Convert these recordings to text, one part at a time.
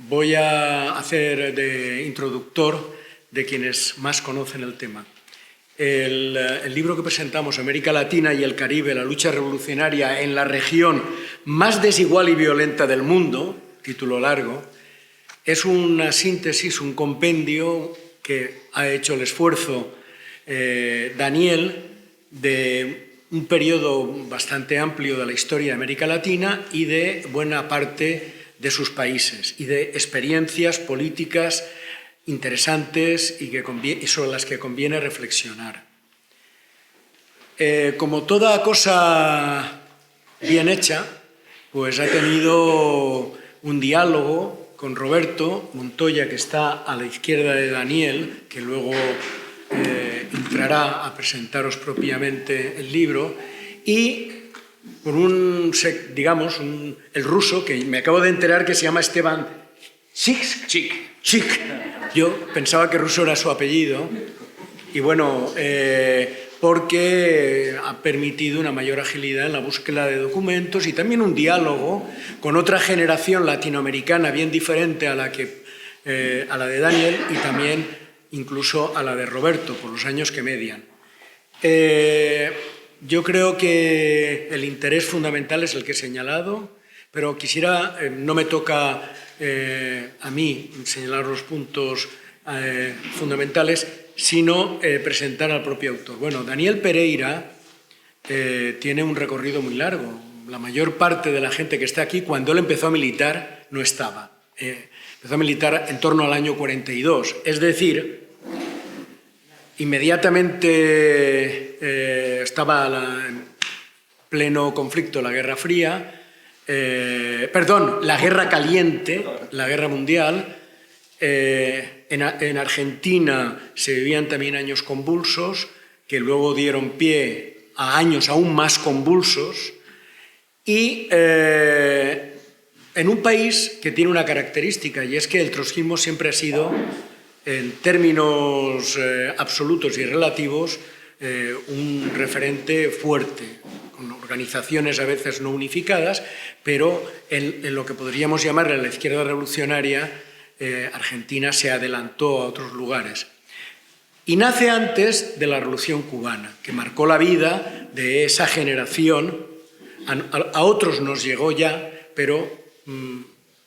Voy a hacer de introductor de quienes más conocen el tema. El libro que presentamos, América Latina y el Caribe, la lucha revolucionaria en la región más desigual y violenta del mundo, título largo, es una síntesis, un compendio que ha hecho el esfuerzo Daniel de un periodo bastante amplio de la historia de América Latina y de buena parte de sus países y de experiencias políticas interesantes y sobre las que conviene reflexionar. Como toda cosa bien hecha, pues ha tenido un diálogo con Roberto Montoya, que está a la izquierda de Daniel, que luego entrará a presentaros propiamente el libro, y con el ruso, que me acabo de enterar que se llama Esteban Chik. Yo pensaba que ruso era su apellido, y bueno, porque ha permitido una mayor agilidad en la búsqueda de documentos y también un diálogo con otra generación latinoamericana bien diferente a la de Daniel y también incluso a la de Roberto, por los años que median. Yo creo que el interés fundamental es el que he señalado, pero quisiera, no me toca a mí señalar los puntos fundamentales, sino presentar al propio autor. Bueno, Daniel Pereira tiene un recorrido muy largo. La mayor parte de la gente que está aquí, cuando él empezó a militar, no estaba. Empezó a militar en torno al año 42, es decir, inmediatamente estaba en pleno conflicto la Guerra Fría, la Guerra Caliente, la Guerra Mundial. En Argentina se vivían también años convulsos, que luego dieron pie a años aún más convulsos, y en un país que tiene una característica, y es que el trotskismo siempre ha sido, en términos absolutos y relativos, un referente fuerte, con organizaciones a veces no unificadas, pero en lo que podríamos llamar la izquierda revolucionaria, Argentina se adelantó a otros lugares. Y nace antes de la Revolución Cubana, que marcó la vida de esa generación. A otros nos llegó ya, pero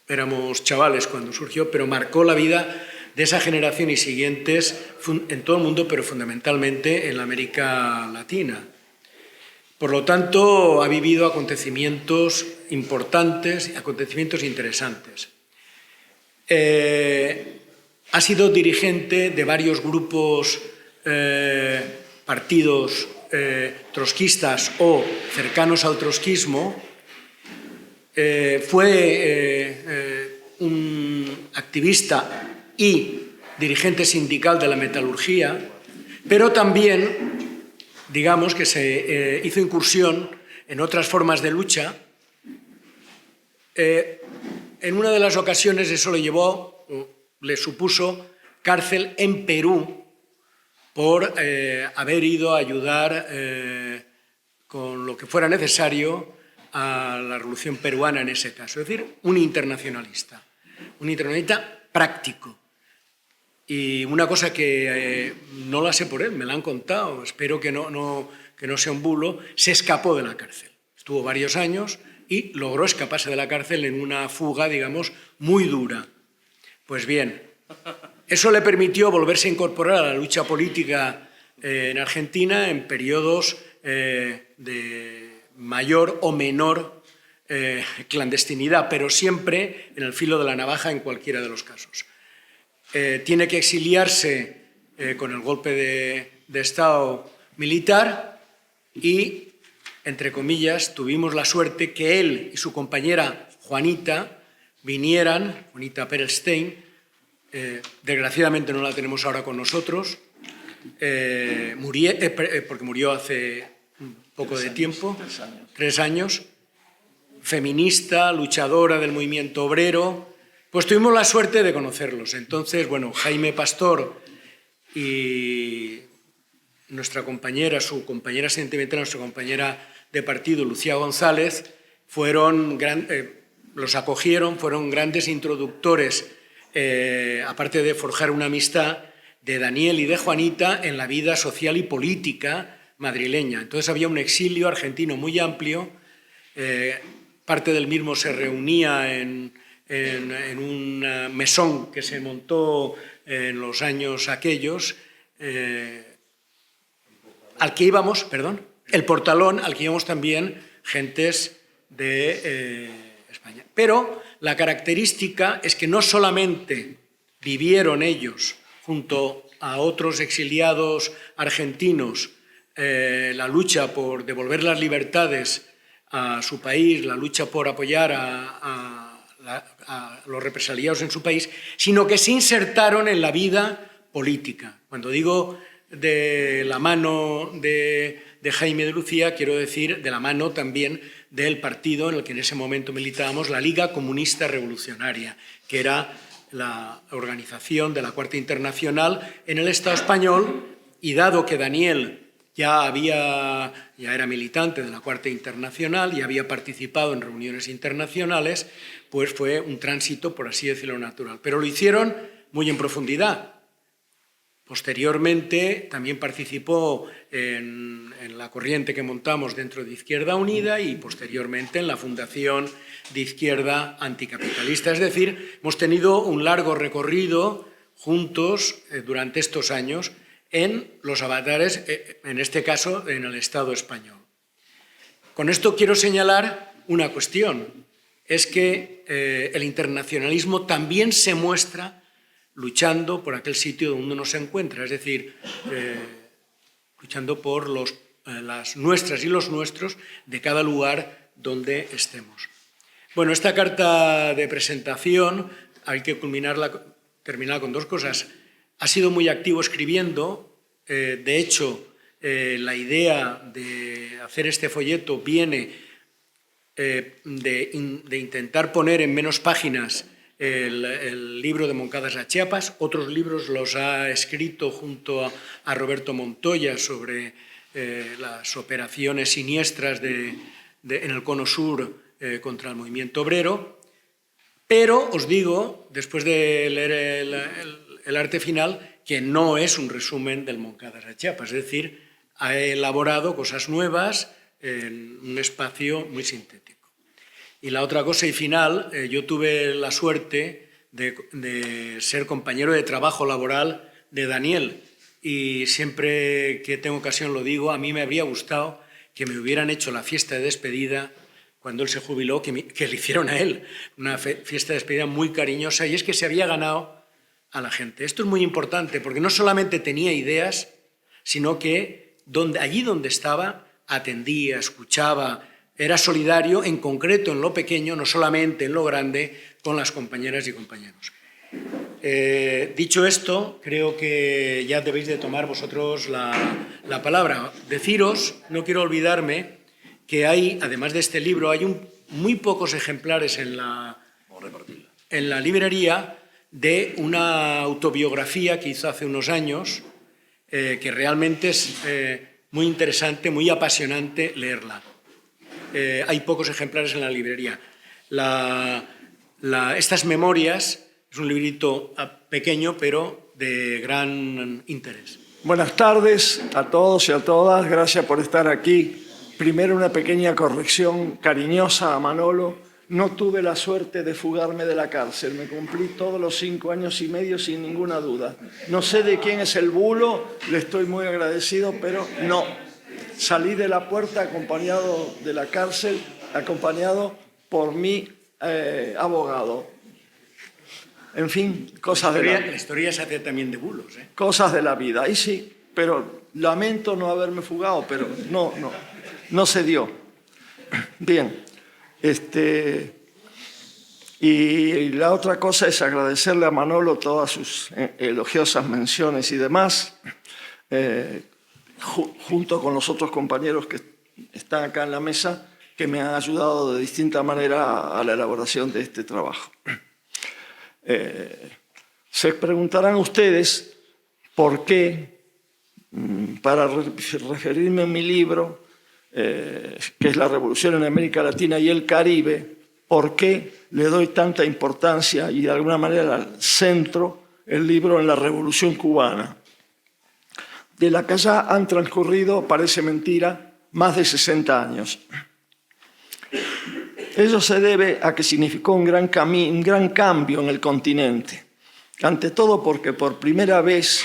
éramos chavales cuando surgió, pero marcó la vida de esa generación y siguientes en todo el mundo, pero fundamentalmente en la América Latina. Por lo tanto, ha vivido acontecimientos importantes, acontecimientos interesantes. Ha sido dirigente de varios grupos, partidos trotskistas o cercanos al trotskismo. Fue un activista y dirigente sindical de la metalurgia, pero también, digamos, que se hizo incursión en otras formas de lucha. En una de las ocasiones eso le supuso cárcel en Perú por haber ido a ayudar con lo que fuera necesario a la revolución peruana en ese caso. Es decir, un internacionalista práctico. Y una cosa que no la sé por él, me la han contado, espero que no sea un bulo, se escapó de la cárcel. Estuvo varios años y logró escaparse de la cárcel en una fuga, digamos, muy dura. Pues bien, eso le permitió volverse a incorporar a la lucha política en Argentina en periodos de mayor o menor clandestinidad, pero siempre en el filo de la navaja en cualquiera de los casos. Tiene que exiliarse con el golpe de Estado militar y, entre comillas, tuvimos la suerte que él y su compañera Juanita vinieran, Juanita Perelstein, desgraciadamente no la tenemos ahora con nosotros, porque murió hace un poco de tiempo, 3 años, feminista, luchadora del movimiento obrero. Pues tuvimos la suerte de conocerlos. Entonces, bueno, Jaime Pastor y nuestra compañera, su compañera sentimental, nuestra compañera de partido, Lucía González, fueron los acogieron, fueron grandes introductores, aparte de forjar una amistad, de Daniel y de Juanita en la vida social y política madrileña. Entonces había un exilio argentino muy amplio, parte del mismo se reunía en un mesón que se montó en los años aquellos, al que íbamos, perdón, el Portalón, al que íbamos también gentes de España. Pero la característica es que no solamente vivieron ellos, junto a otros exiliados argentinos, la lucha por devolver las libertades a su país, la lucha por apoyar a los represaliados en su país, sino que se insertaron en la vida política. Cuando digo de la mano de Jaime de Lucía, quiero decir de la mano también del partido en el que en ese momento militábamos, la Liga Comunista Revolucionaria, que era la organización de la Cuarta Internacional en el Estado español, y dado que Daniel ya era militante de la Cuarta Internacional y había participado en reuniones internacionales, pues fue un tránsito, por así decirlo, natural. Pero lo hicieron muy en profundidad. Posteriormente también participó en la corriente que montamos dentro de Izquierda Unida y posteriormente en la fundación de Izquierda Anticapitalista. Es decir, hemos tenido un largo recorrido juntos durante estos años en los avatares, en este caso en el Estado español. Con esto quiero señalar una cuestión, es que el internacionalismo también se muestra luchando por aquel sitio donde uno se encuentra, es decir, luchando por las nuestras y los nuestros de cada lugar donde estemos. Bueno, esta carta de presentación hay que terminar con dos cosas. Ha sido muy activo escribiendo, de hecho, la idea de hacer este folleto viene de intentar poner en menos páginas el libro de Moncadas a Chiapas. Otros libros los ha escrito junto a Roberto Montoya sobre las operaciones siniestras en el Cono Sur contra el movimiento obrero. Pero os digo, después de leer el arte final, que no es un resumen del Moncadas a Chiapas, es decir, ha elaborado cosas nuevas en un espacio muy sintético. Y la otra cosa y final, yo tuve la suerte de ser compañero de trabajo laboral de Daniel y siempre que tengo ocasión lo digo, a mí me habría gustado que me hubieran hecho la fiesta de despedida cuando él se jubiló, que le hicieron a él, una fiesta de despedida muy cariñosa, y es que se había ganado a la gente. Esto es muy importante porque no solamente tenía ideas, sino que allí donde estaba atendía, escuchaba, era solidario, en concreto en lo pequeño, no solamente en lo grande, con las compañeras y compañeros. Dicho esto, creo que ya debéis de tomar vosotros la palabra. Deciros, no quiero olvidarme, que hay, además de este libro, hay muy pocos ejemplares en la librería de una autobiografía que hizo hace unos años, que realmente es muy interesante, muy apasionante leerla. Hay pocos ejemplares en la librería. Estas memorias es un librito pequeño, pero de gran interés. Buenas tardes a todos y a todas. Gracias por estar aquí. Primero, una pequeña corrección cariñosa a Manolo. No tuve la suerte de fugarme de la cárcel. Me cumplí todos los 5 años y medio sin ninguna duda. No sé de quién es el bulo, le estoy muy agradecido, pero no. Salí de la puerta acompañado de la cárcel, acompañado por mi abogado. En fin, cosas de la vida. La historia se hace también de bulos, ¿eh? Cosas de la vida, ahí sí, pero lamento no haberme fugado, pero no se dio. Bien, y la otra cosa es agradecerle a Manolo todas sus elogiosas menciones y demás, junto con los otros compañeros que están acá en la mesa, que me han ayudado de distinta manera a la elaboración de este trabajo. Se preguntarán ustedes por qué, para referirme a mi libro, que es La Revolución en América Latina y el Caribe, por qué le doy tanta importancia y de alguna manera centro el libro en la Revolución Cubana, de la que ya han transcurrido, parece mentira, más de 60 años. Ello se debe a que significó un gran cambio en el continente, ante todo porque por primera vez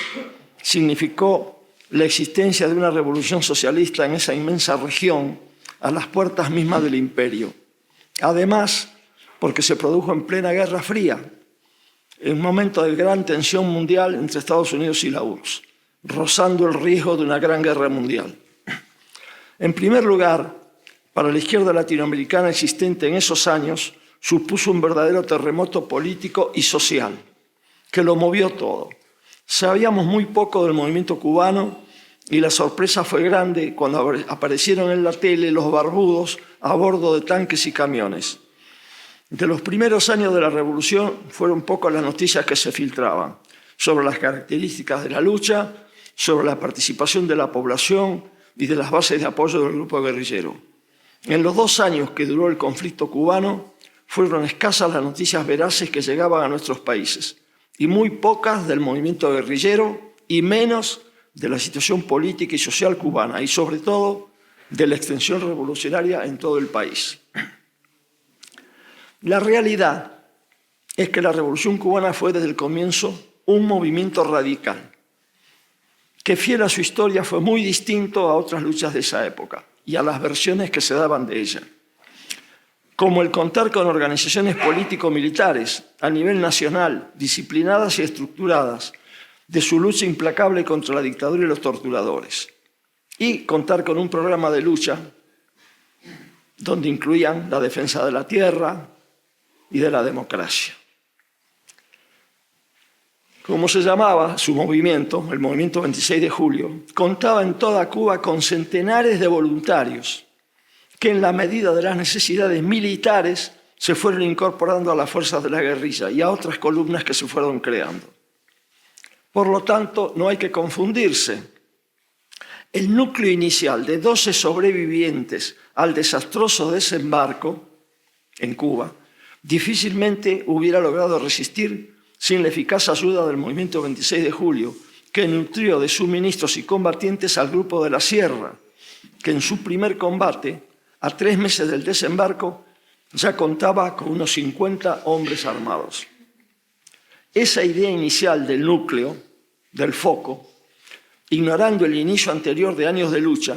significó la existencia de una revolución socialista en esa inmensa región, a las puertas mismas del imperio. Además, porque se produjo en plena Guerra Fría, en un momento de gran tensión mundial entre Estados Unidos y la URSS, rozando el riesgo de una gran guerra mundial. En primer lugar, para la izquierda latinoamericana existente en esos años, supuso un verdadero terremoto político y social, que lo movió todo. Sabíamos muy poco del movimiento cubano y la sorpresa fue grande cuando aparecieron en la tele los barbudos a bordo de tanques y camiones. De los primeros años de la revolución fueron pocas las noticias que se filtraban sobre las características de la lucha, sobre la participación de la población y de las bases de apoyo del grupo guerrillero. En los 2 años que duró el conflicto cubano, fueron escasas las noticias veraces que llegaban a nuestros países y muy pocas del movimiento guerrillero y menos de la situación política y social cubana y sobre todo de la extensión revolucionaria en todo el país. La realidad es que la Revolución Cubana fue desde el comienzo un movimiento radical, que fiel a su historia fue muy distinto a otras luchas de esa época y a las versiones que se daban de ella, como el contar con organizaciones político-militares a nivel nacional, disciplinadas y estructuradas, de su lucha implacable contra la dictadura y los torturadores, y contar con un programa de lucha donde incluían la defensa de la tierra y de la democracia. Como se llamaba su movimiento, el Movimiento 26 de Julio, contaba en toda Cuba con centenares de voluntarios que en la medida de las necesidades militares se fueron incorporando a las fuerzas de la guerrilla y a otras columnas que se fueron creando. Por lo tanto, no hay que confundirse. El núcleo inicial de 12 sobrevivientes al desastroso desembarco en Cuba difícilmente hubiera logrado resistir sin la eficaz ayuda del Movimiento 26 de Julio, que nutrió de suministros y combatientes al Grupo de la Sierra, que en su primer combate, a 3 meses del desembarco, ya contaba con unos 50 hombres armados. Esa idea inicial del núcleo, del foco, ignorando el inicio anterior de años de lucha,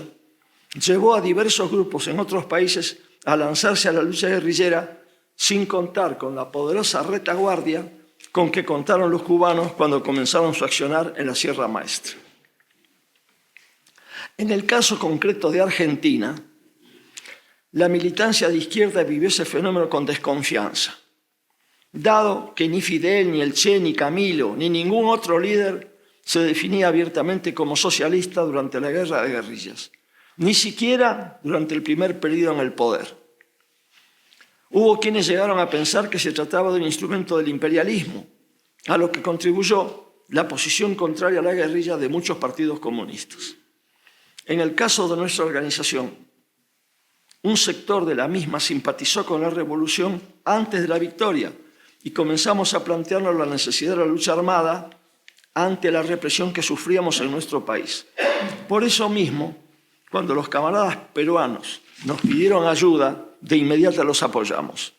llevó a diversos grupos en otros países a lanzarse a la lucha guerrillera sin contar con la poderosa retaguardia con que contaron los cubanos cuando comenzaron su accionar en la Sierra Maestra. En el caso concreto de Argentina, la militancia de izquierda vivió ese fenómeno con desconfianza, dado que ni Fidel, ni el Che, ni Camilo, ni ningún otro líder se definía abiertamente como socialista durante la guerra de guerrillas, ni siquiera durante el primer periodo en el poder. Hubo quienes llegaron a pensar que se trataba de un instrumento del imperialismo, a lo que contribuyó la posición contraria a la guerrilla de muchos partidos comunistas. En el caso de nuestra organización, un sector de la misma simpatizó con la revolución antes de la victoria y comenzamos a plantearnos la necesidad de la lucha armada ante la represión que sufríamos en nuestro país. Por eso mismo, cuando los camaradas peruanos nos pidieron ayuda, de inmediato los apoyamos.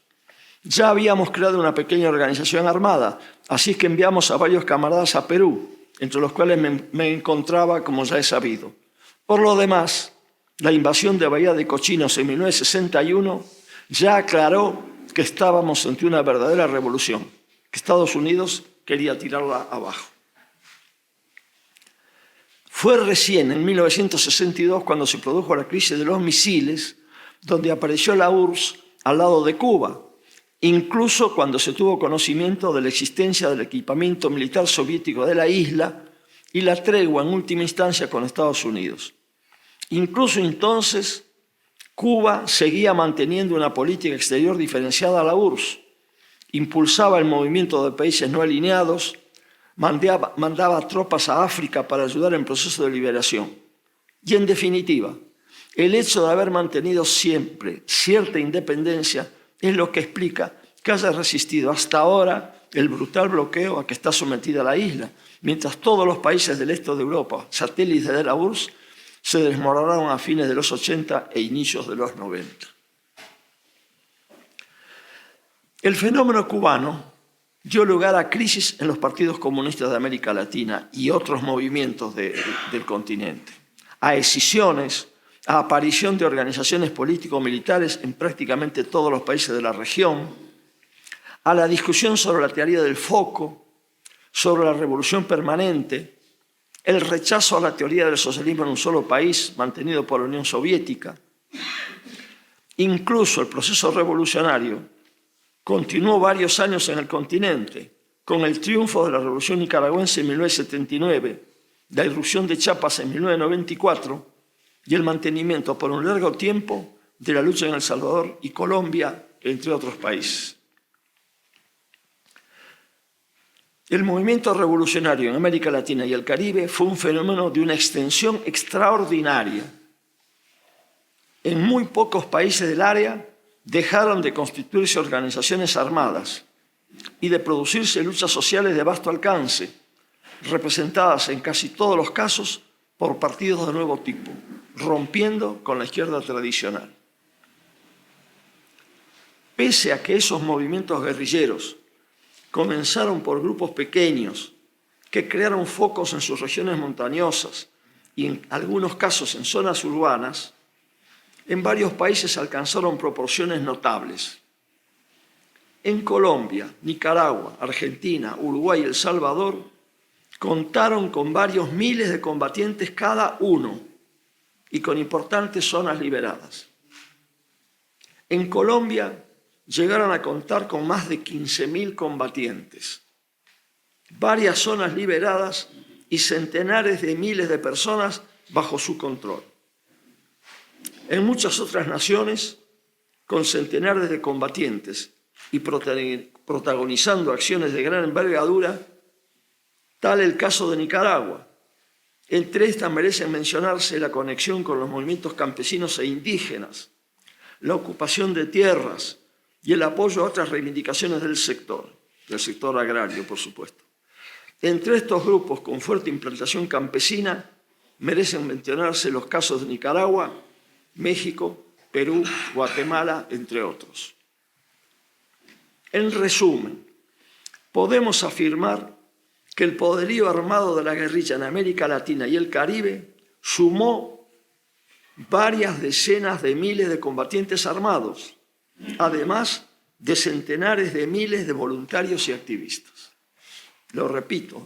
Ya habíamos creado una pequeña organización armada, así es que enviamos a varios camaradas a Perú, entre los cuales me encontraba, como ya he sabido. Por lo demás, la invasión de Bahía de Cochinos en 1961 ya aclaró que estábamos ante una verdadera revolución, que Estados Unidos quería tirarla abajo. Fue recién en 1962 cuando se produjo la crisis de los misiles, donde apareció la URSS al lado de Cuba, incluso cuando se tuvo conocimiento de la existencia del equipamiento militar soviético de la isla y la tregua en última instancia con Estados Unidos. Incluso entonces, Cuba seguía manteniendo una política exterior diferenciada a la URSS, impulsaba el movimiento de países no alineados, mandaba tropas a África para ayudar en proceso de liberación. Y en definitiva, el hecho de haber mantenido siempre cierta independencia es lo que explica que haya resistido hasta ahora el brutal bloqueo a que está sometida la isla, mientras todos los países del este de Europa, satélites de la URSS, se desmoronaron a fines de los 80 e inicios de los 90. El fenómeno cubano dio lugar a crisis en los partidos comunistas de América Latina y otros movimientos del continente, a escisiones, a aparición de organizaciones político-militares en prácticamente todos los países de la región, a la discusión sobre la teoría del foco, sobre la revolución permanente, el rechazo a la teoría del socialismo en un solo país mantenido por la Unión Soviética. Incluso el proceso revolucionario continuó varios años en el continente, con el triunfo de la Revolución Nicaragüense en 1979, la irrupción de Chiapas en 1994 y el mantenimiento por un largo tiempo de la lucha en El Salvador y Colombia, entre otros países. El movimiento revolucionario en América Latina y el Caribe fue un fenómeno de una extensión extraordinaria. En muy pocos países del área dejaron de constituirse organizaciones armadas y de producirse luchas sociales de vasto alcance, representadas en casi todos los casos por partidos de nuevo tipo, rompiendo con la izquierda tradicional. Pese a que esos movimientos guerrilleros comenzaron por grupos pequeños que crearon focos en sus regiones montañosas y en algunos casos en zonas urbanas, en varios países alcanzaron proporciones notables. En Colombia, Nicaragua, Argentina, Uruguay y El Salvador contaron con varios miles de combatientes cada uno y con importantes zonas liberadas. En Colombia llegaron a contar con más de 15.000 combatientes, varias zonas liberadas y centenares de miles de personas bajo su control. En muchas otras naciones, con centenares de combatientes y protagonizando acciones de gran envergadura, tal el caso de Nicaragua. Entre estas merecen mencionarse la conexión con los movimientos campesinos e indígenas, la ocupación de tierras y el apoyo a otras reivindicaciones del sector agrario, por supuesto. Entre estos grupos con fuerte implantación campesina merecen mencionarse los casos de Nicaragua, México, Perú, Guatemala, entre otros. En resumen, podemos afirmar que el poderío armado de la guerrilla en América Latina y el Caribe sumó varias decenas de miles de combatientes armados, además de centenares de miles de voluntarios y activistas. Lo repito,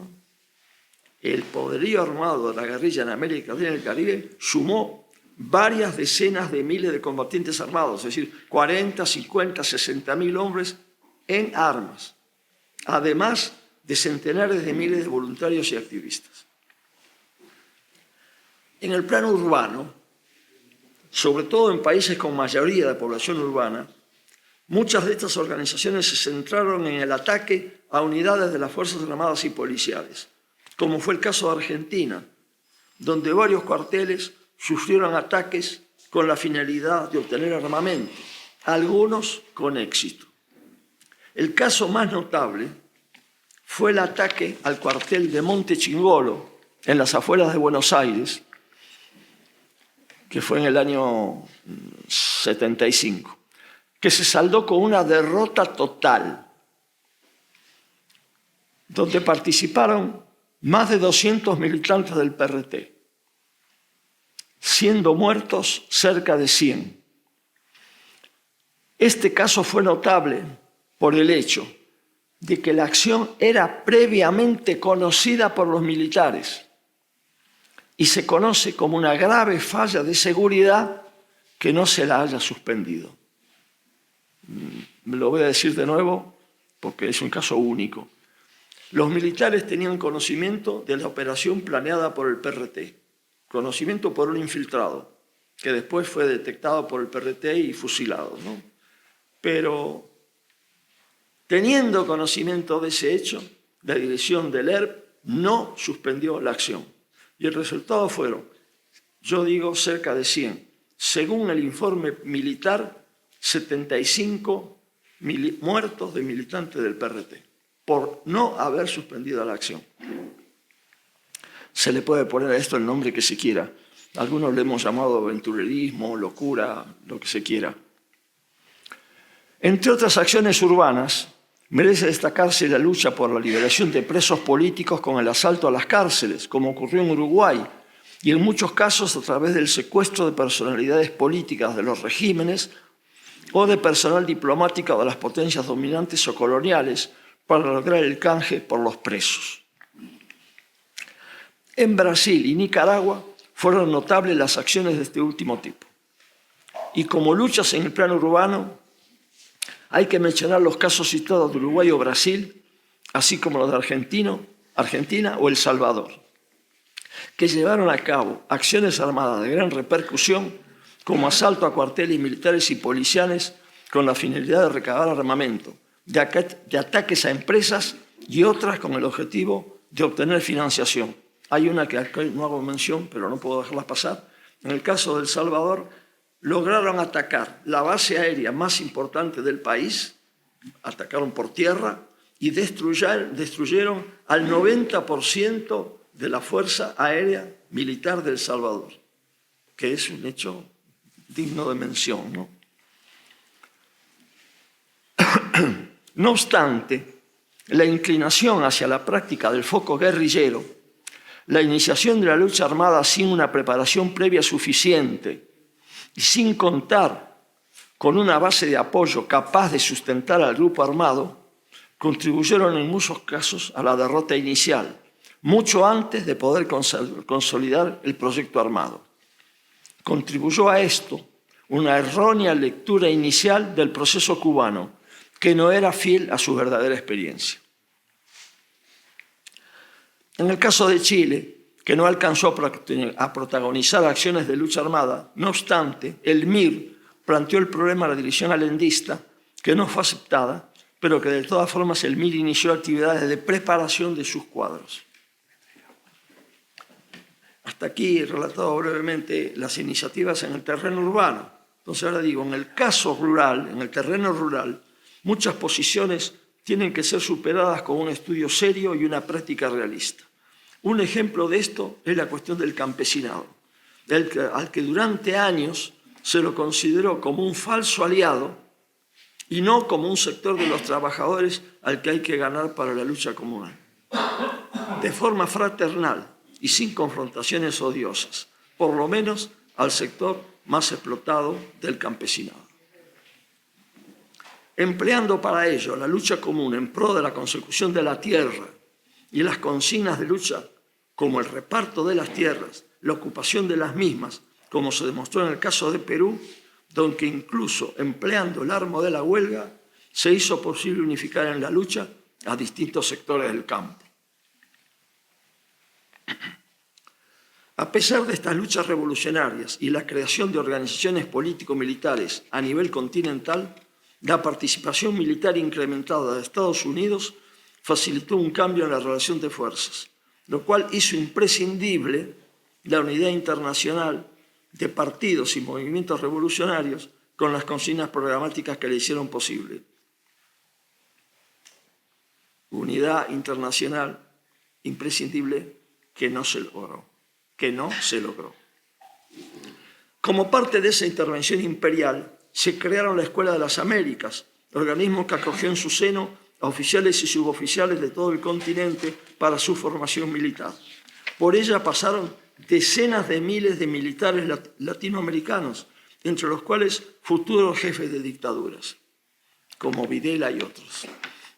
el poderío armado de la guerrilla en América Latina y el Caribe sumó varias decenas de miles de combatientes armados, es decir, 40, 50, 60.000 hombres en armas, además de centenares de miles de voluntarios y activistas. En el plano urbano, sobre todo en países con mayoría de población urbana, muchas de estas organizaciones se centraron en el ataque a unidades de las Fuerzas Armadas y policiales, como fue el caso de Argentina, donde varios cuarteles sufrieron ataques con la finalidad de obtener armamento, algunos con éxito. El caso más notable fue el ataque al cuartel de Monte Chingolo, en las afueras de Buenos Aires, que fue en el año 75, que se saldó con una derrota total, donde participaron más de 200 militantes del PRT, siendo muertos cerca de 100. Este caso fue notable por el hecho de que la acción era previamente conocida por los militares y se conoce como una grave falla de seguridad que no se la haya suspendido. Lo voy a decir de nuevo porque es un caso único. Los militares tenían conocimiento de la operación planeada por el PRT, conocimiento por un infiltrado, que después fue detectado por el PRT y fusilado, ¿no? Pero teniendo conocimiento de ese hecho, la dirección del ERP no suspendió la acción. Y el resultado fueron, yo digo, cerca de 100. Según el informe militar, 75 muertos de militantes del PRT por no haber suspendido la acción. Se le puede poner a esto el nombre que se quiera. Algunos le hemos llamado aventurerismo, locura, lo que se quiera. Entre otras acciones urbanas, merece destacarse la lucha por la liberación de presos políticos con el asalto a las cárceles, como ocurrió en Uruguay, y en muchos casos a través del secuestro de personalidades políticas de los regímenes o de personal diplomático de las potencias dominantes o coloniales para lograr el canje por los presos. En Brasil y Nicaragua fueron notables las acciones de este último tipo. Y como luchas en el plano urbano, hay que mencionar los casos citados de Uruguay o Brasil, así como los de Argentina o El Salvador, que llevaron a cabo acciones armadas de gran repercusión, como asalto a cuarteles militares y policiales con la finalidad de recabar armamento, de ataques a empresas y otras con el objetivo de obtener financiación. Hay una que acá no hago mención, pero no puedo dejarla pasar. En el caso de El Salvador, lograron atacar la base aérea más importante del país, atacaron por tierra y destruyeron al 90% de la Fuerza Aérea Militar de El Salvador, que es un hecho digno de mención, ¿no? No obstante, la inclinación hacia la práctica del foco guerrillero, la iniciación de la lucha armada sin una preparación previa suficiente y sin contar con una base de apoyo capaz de sustentar al grupo armado, contribuyeron en muchos casos a la derrota inicial, mucho antes de poder consolidar el proyecto armado. Contribuyó a esto una errónea lectura inicial del proceso cubano, que no era fiel a su verdadera experiencia. En el caso de Chile, que no alcanzó a protagonizar acciones de lucha armada, no obstante, el MIR planteó el problema a la dirección allendista, que no fue aceptada, pero que de todas formas el MIR inició actividades de preparación de sus cuadros. Hasta aquí he relatado brevemente las iniciativas en el terreno urbano. Entonces ahora digo, en el caso rural, en el terreno rural, muchas posiciones tienen que ser superadas con un estudio serio y una práctica realista. Un ejemplo de esto es la cuestión del campesinado, al que durante años se lo consideró como un falso aliado y no como un sector de los trabajadores al que hay que ganar para la lucha común. De forma fraternal y sin confrontaciones odiosas, por lo menos al sector más explotado del campesinado. Empleando para ello la lucha común en pro de la consecución de la tierra y las consignas de lucha como el reparto de las tierras, la ocupación de las mismas, como se demostró en el caso de Perú, donde incluso empleando el arma de la huelga se hizo posible unificar en la lucha a distintos sectores del campo. A pesar de estas luchas revolucionarias y la creación de organizaciones político-militares a nivel continental, la participación militar incrementada de Estados Unidos facilitó un cambio en la relación de fuerzas, lo cual hizo imprescindible la unidad internacional de partidos y movimientos revolucionarios con las consignas programáticas que le hicieron posible. Unidad internacional imprescindible que no se logró. Como parte de esa intervención imperial, se crearon la Escuela de las Américas, organismo que acogió en su seno a oficiales y suboficiales de todo el continente para su formación militar. Por ella pasaron decenas de miles de militares latinoamericanos, entre los cuales futuros jefes de dictaduras, como Videla y otros.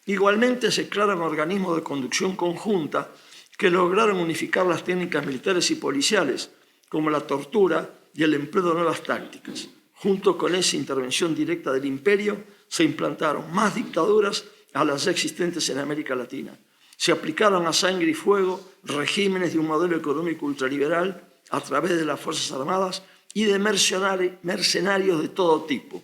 Igualmente se crearon organismos de conducción conjunta que lograron unificar las técnicas militares y policiales, como la tortura y el empleo de nuevas tácticas. Junto con esa intervención directa del imperio, se implantaron más dictaduras a las ya existentes en América Latina. Se aplicaron a sangre y fuego regímenes de un modelo económico ultraliberal a través de las Fuerzas Armadas y de mercenarios de todo tipo.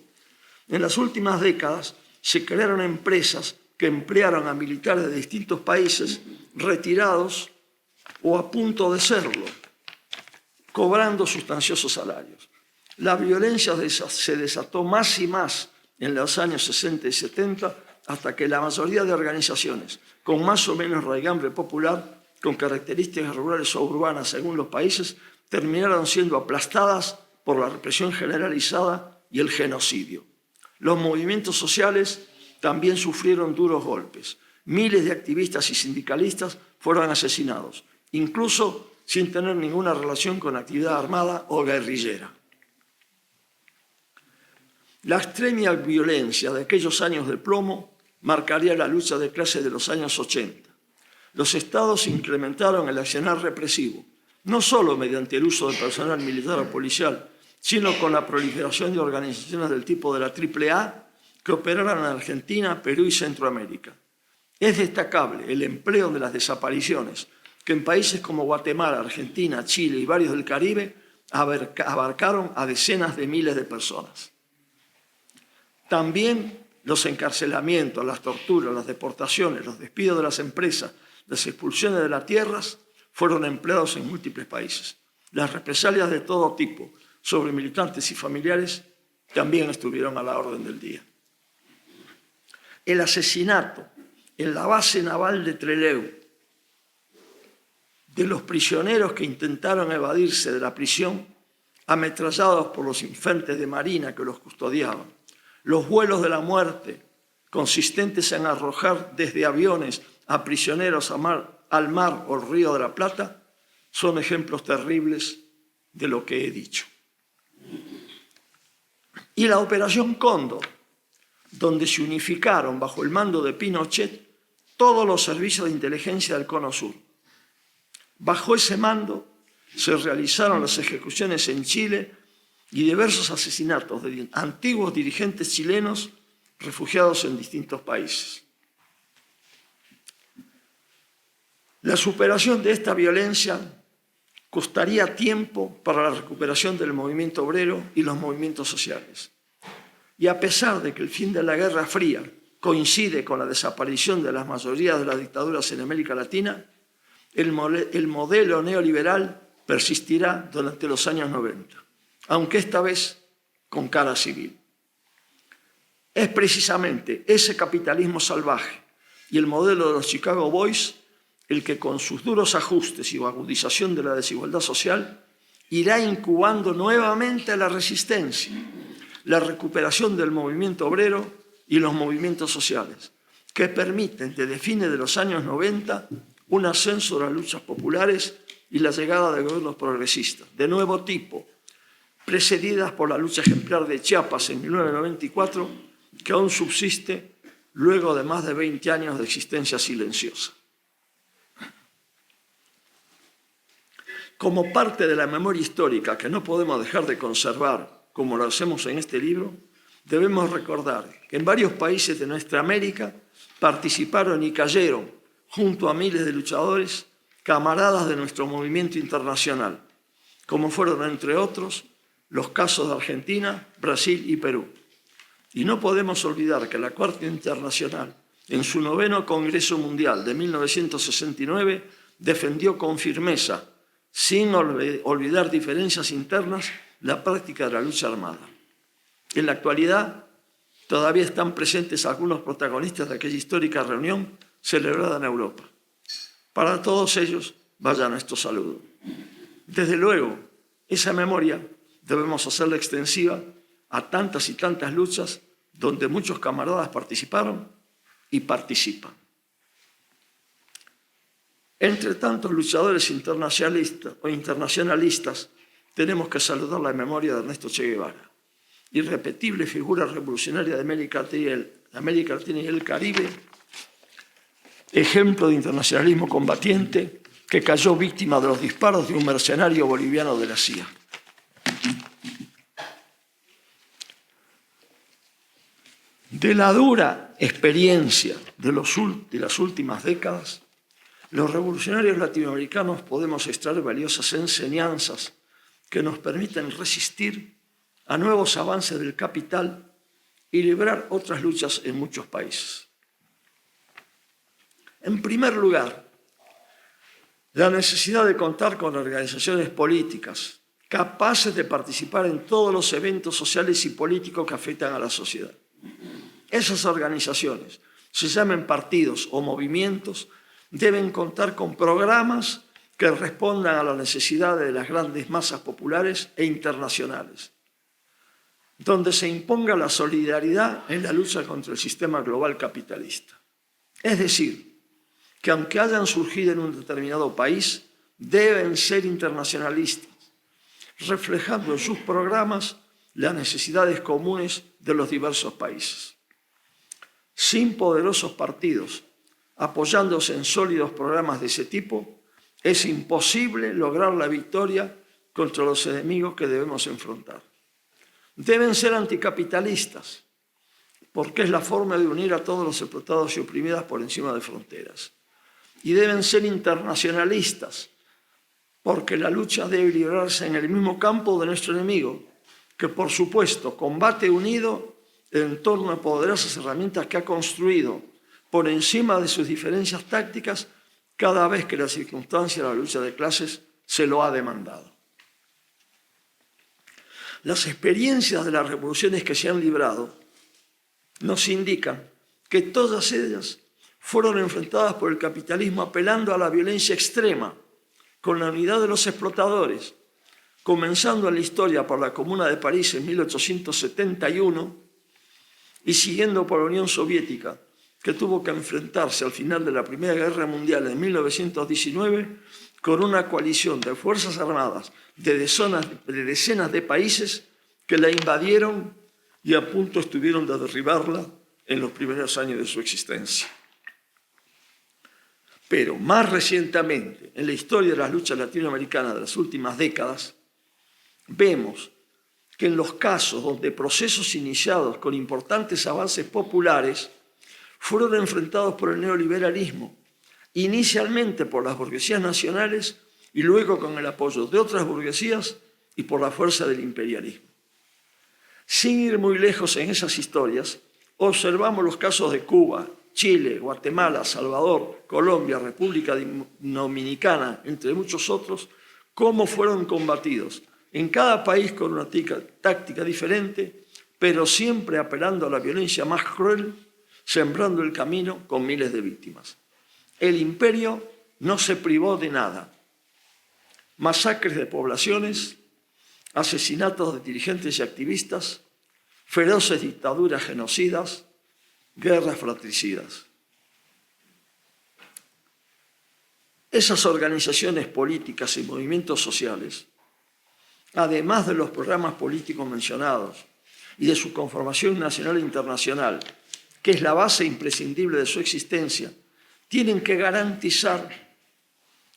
En las últimas décadas se crearon empresas que emplearon a militares de distintos países retirados o a punto de serlo, cobrando sustanciosos salarios. La violencia se desató más y más en los años 60 y 70, hasta que la mayoría de organizaciones con más o menos raigambre popular, con características rurales o urbanas según los países, terminaron siendo aplastadas por la represión generalizada y el genocidio. Los movimientos sociales también sufrieron duros golpes. Miles de activistas y sindicalistas fueron asesinados, incluso sin tener ninguna relación con actividad armada o guerrillera. La extrema violencia de aquellos años de plomo marcaría la lucha de clase de los años 80. Los estados incrementaron el accionar represivo, no solo mediante el uso de personal militar o policial, sino con la proliferación de organizaciones del tipo de la AAA que operaron en Argentina, Perú y Centroamérica. Es destacable el empleo de las desapariciones, que en países como Guatemala, Argentina, Chile y varios del Caribe abarcaron a decenas de miles de personas. También los encarcelamientos, las torturas, las deportaciones, los despidos de las empresas, las expulsiones de las tierras fueron empleados en múltiples países. Las represalias de todo tipo sobre militantes y familiares también estuvieron a la orden del día. El asesinato en la base naval de Trelew de los prisioneros que intentaron evadirse de la prisión, ametrallados por los infantes de marina que los custodiaban, los vuelos de la muerte, consistentes en arrojar desde aviones a prisioneros al mar o al Río de la Plata, son ejemplos terribles de lo que he dicho. Y la Operación Cóndor, donde se unificaron bajo el mando de Pinochet todos los servicios de inteligencia del Cono Sur. Bajo ese mando se realizaron las ejecuciones en Chile y diversos asesinatos de antiguos dirigentes chilenos refugiados en distintos países. La superación de esta violencia costaría tiempo para la recuperación del movimiento obrero y los movimientos sociales. Y a pesar de que el fin de la Guerra Fría coincide con la desaparición de las mayorías de las dictaduras en América Latina, el modelo neoliberal persistirá durante los años 90, aunque esta vez con cara civil. Es precisamente ese capitalismo salvaje y el modelo de los Chicago Boys el que con sus duros ajustes y agudización de la desigualdad social irá incubando nuevamente la resistencia, la recuperación del movimiento obrero y los movimientos sociales, que permiten desde fines de los años 90 un ascenso de las luchas populares y la llegada de gobiernos progresistas, de nuevo tipo, precedidas por la lucha ejemplar de Chiapas en 1994, que aún subsiste luego de más de 20 años de existencia silenciosa. Como parte de la memoria histórica que no podemos dejar de conservar, como lo hacemos en este libro, debemos recordar que en varios países de nuestra América participaron y cayeron, junto a miles de luchadores, camaradas de nuestro movimiento internacional, como fueron, entre otros, los casos de Argentina, Brasil y Perú. Y no podemos olvidar que la Cuarta Internacional, en su 9º Congreso Mundial de 1969, defendió con firmeza, sin olvidar diferencias internas, la práctica de la lucha armada. En la actualidad, todavía están presentes algunos protagonistas de aquella histórica reunión celebrada en Europa. Para todos ellos, vaya nuestro saludo. Desde luego, esa memoria debemos hacerla extensiva a tantas y tantas luchas donde muchos camaradas participaron y participan. Entre tantos luchadores internacionalistas, tenemos que saludar la memoria de Ernesto Che Guevara, irrepetible figura revolucionaria de América Latina y el Caribe, ejemplo de internacionalismo combatiente que cayó víctima de los disparos de un mercenario boliviano de la CIA. De la dura experiencia de las últimas décadas, los revolucionarios latinoamericanos podemos extraer valiosas enseñanzas que nos permiten resistir a nuevos avances del capital y librar otras luchas en muchos países. En primer lugar, la necesidad de contar con organizaciones políticas capaces de participar en todos los eventos sociales y políticos que afectan a la sociedad. Esas organizaciones, se llamen partidos o movimientos, deben contar con programas que respondan a las necesidades de las grandes masas populares e internacionales, donde se imponga la solidaridad en la lucha contra el sistema global capitalista. Es decir, que aunque hayan surgido en un determinado país, deben ser internacionalistas, reflejando en sus programas las necesidades comunes de los diversos países. Sin poderosos partidos apoyándose en sólidos programas de ese tipo, es imposible lograr la victoria contra los enemigos que debemos enfrentar. Deben ser anticapitalistas, porque es la forma de unir a todos los explotados y oprimidos por encima de fronteras. Y deben ser internacionalistas, porque la lucha debe librarse en el mismo campo de nuestro enemigo, que por supuesto combate unido en torno a poderosas herramientas que ha construido por encima de sus diferencias tácticas cada vez que la circunstancia de la lucha de clases se lo ha demandado. Las experiencias de las revoluciones que se han librado nos indican que todas ellas fueron enfrentadas por el capitalismo apelando a la violencia extrema, con la unidad de los explotadores, comenzando en la historia por la Comuna de París en 1871 y siguiendo por la Unión Soviética, que tuvo que enfrentarse al final de la Primera Guerra Mundial en 1919 con una coalición de fuerzas armadas de decenas de países que la invadieron y a punto estuvieron de derribarla en los primeros años de su existencia. Pero más recientemente, en la historia de las luchas latinoamericanas de las últimas décadas, vemos que en los casos donde procesos iniciados con importantes avances populares fueron enfrentados por el neoliberalismo, inicialmente por las burguesías nacionales y luego con el apoyo de otras burguesías y por la fuerza del imperialismo. Sin ir muy lejos en esas historias, observamos los casos de Cuba, Chile, Guatemala, Salvador, Colombia, República Dominicana, entre muchos otros, cómo fueron combatidos, en cada país con una táctica diferente, pero siempre apelando a la violencia más cruel, sembrando el camino con miles de víctimas. El imperio no se privó de nada. Masacres de poblaciones, asesinatos de dirigentes y activistas, feroces dictaduras genocidas, guerras fratricidas. Esas organizaciones políticas y movimientos sociales, además de los programas políticos mencionados y de su conformación nacional e internacional, que es la base imprescindible de su existencia, tienen que garantizar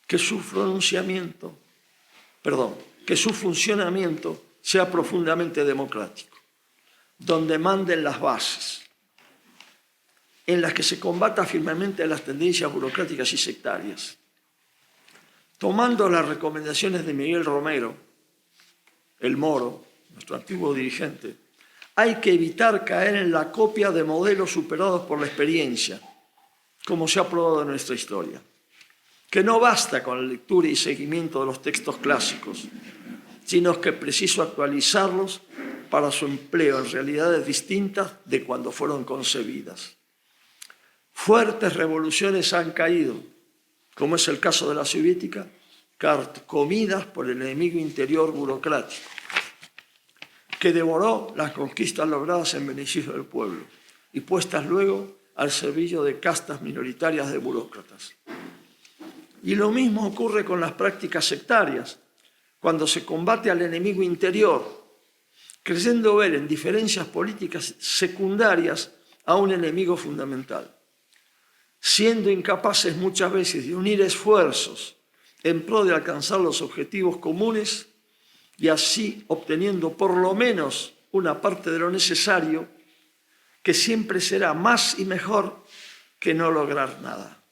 que su funcionamiento sea profundamente democrático, donde manden las bases, en las que se combata firmemente las tendencias burocráticas y sectarias. Tomando las recomendaciones de Miguel Romero, el Moro, nuestro antiguo dirigente, hay que evitar caer en la copia de modelos superados por la experiencia, como se ha probado en nuestra historia. Que no basta con la lectura y seguimiento de los textos clásicos, sino que es preciso actualizarlos para su empleo en realidades distintas de cuando fueron concebidas. Fuertes revoluciones han caído, como es el caso de la soviética, comidas por el enemigo interior burocrático, que devoró las conquistas logradas en beneficio del pueblo y puestas luego al servicio de castas minoritarias de burócratas. Y lo mismo ocurre con las prácticas sectarias, cuando se combate al enemigo interior, creyendo ver en diferencias políticas secundarias a un enemigo fundamental, siendo incapaces muchas veces de unir esfuerzos en pro de alcanzar los objetivos comunes y así obteniendo por lo menos una parte de lo necesario, que siempre será más y mejor que no lograr nada.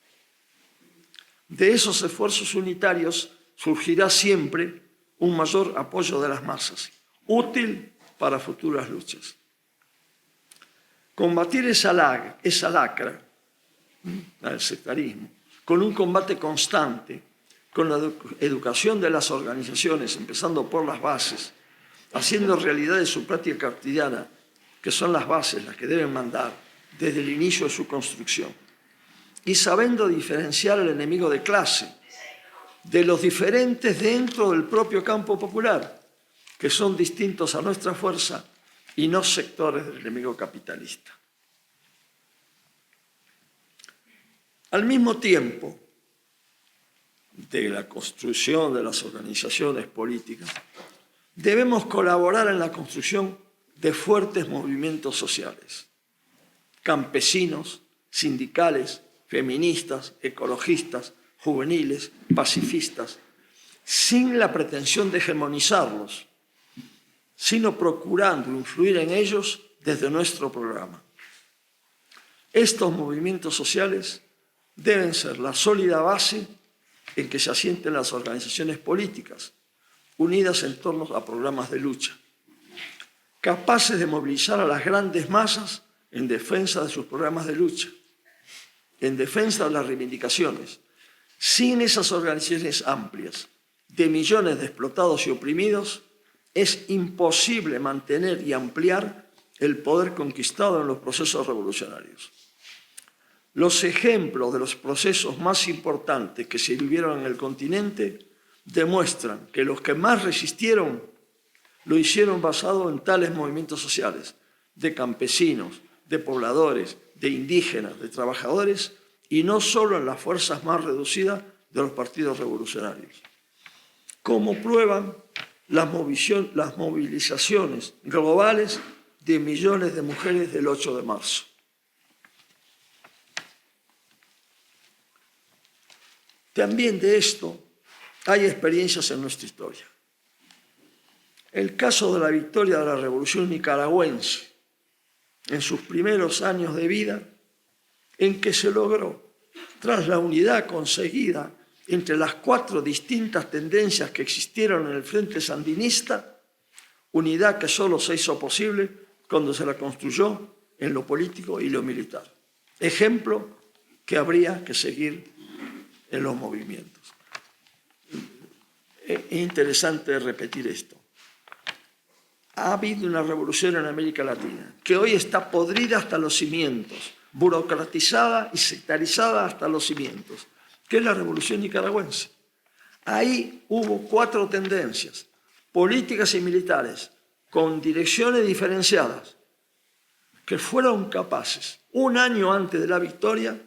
De esos esfuerzos unitarios surgirá siempre un mayor apoyo de las masas, útil para futuras luchas. Combatir esa lacra, el sectarismo, con un combate constante, con la educación de las organizaciones, empezando por las bases, haciendo realidad de su práctica cotidiana, que son las bases las que deben mandar, desde el inicio de su construcción, y sabiendo diferenciar al enemigo de clase de los diferentes dentro del propio campo popular, que son distintos a nuestra fuerza y no sectores del enemigo capitalista. Al mismo tiempo de la construcción de las organizaciones políticas, debemos colaborar en la construcción de fuertes movimientos sociales, campesinos, sindicales, feministas, ecologistas, juveniles, pacifistas, sin la pretensión de hegemonizarlos, sino procurando influir en ellos desde nuestro programa. Estos movimientos sociales deben ser la sólida base en que se asienten las organizaciones políticas, unidas en torno a programas de lucha, capaces de movilizar a las grandes masas en defensa de sus programas de lucha, en defensa de las reivindicaciones. Sin esas organizaciones amplias de millones de explotados y oprimidos, es imposible mantener y ampliar el poder conquistado en los procesos revolucionarios. Los ejemplos de los procesos más importantes que se vivieron en el continente demuestran que los que más resistieron lo hicieron basado en tales movimientos sociales, de campesinos, de pobladores, de indígenas, de trabajadores, y no solo en las fuerzas más reducidas de los partidos revolucionarios. Como prueban las movilizaciones globales de millones de mujeres del 8 de marzo. También de esto hay experiencias en nuestra historia. El caso de la victoria de la Revolución nicaragüense en sus primeros años de vida, en que se logró, tras la unidad conseguida entre las 4 distintas tendencias que existieron en el Frente Sandinista, unidad que solo se hizo posible cuando se la construyó en lo político y lo militar. Ejemplo que habría que seguir en los movimientos. Es interesante repetir esto. Ha habido una revolución en América Latina que hoy está podrida hasta los cimientos, burocratizada y sectarizada hasta los cimientos, que es la revolución nicaragüense. Ahí hubo 4 tendencias, políticas y militares, con direcciones diferenciadas, que fueron capaces, un año antes de la victoria,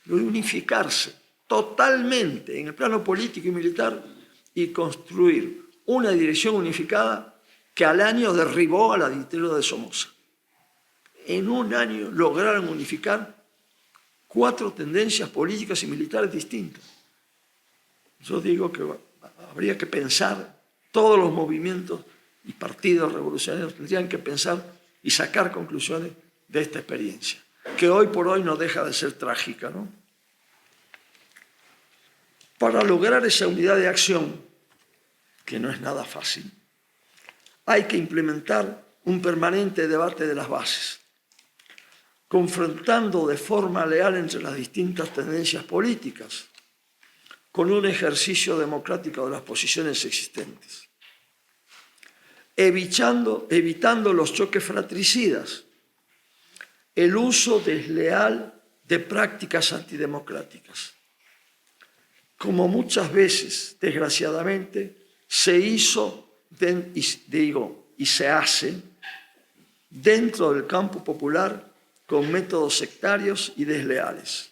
de unificarse totalmente en el plano político y militar y construir una dirección unificada que al año derribó a la dictadura de Somoza. En un año lograron unificar 4 tendencias políticas y militares distintas. Yo digo que habría que pensar, todos los movimientos y partidos revolucionarios tendrían que pensar y sacar conclusiones de esta experiencia, que hoy por hoy no deja de ser trágica, ¿no? Para lograr esa unidad de acción, que no es nada fácil, hay que implementar un permanente debate de las bases, confrontando de forma leal entre las distintas tendencias políticas, con un ejercicio democrático de las posiciones existentes, evitando los choques fratricidas, el uso desleal de prácticas antidemocráticas, como muchas veces, desgraciadamente, se hizo y se hace dentro del campo popular con métodos sectarios y desleales.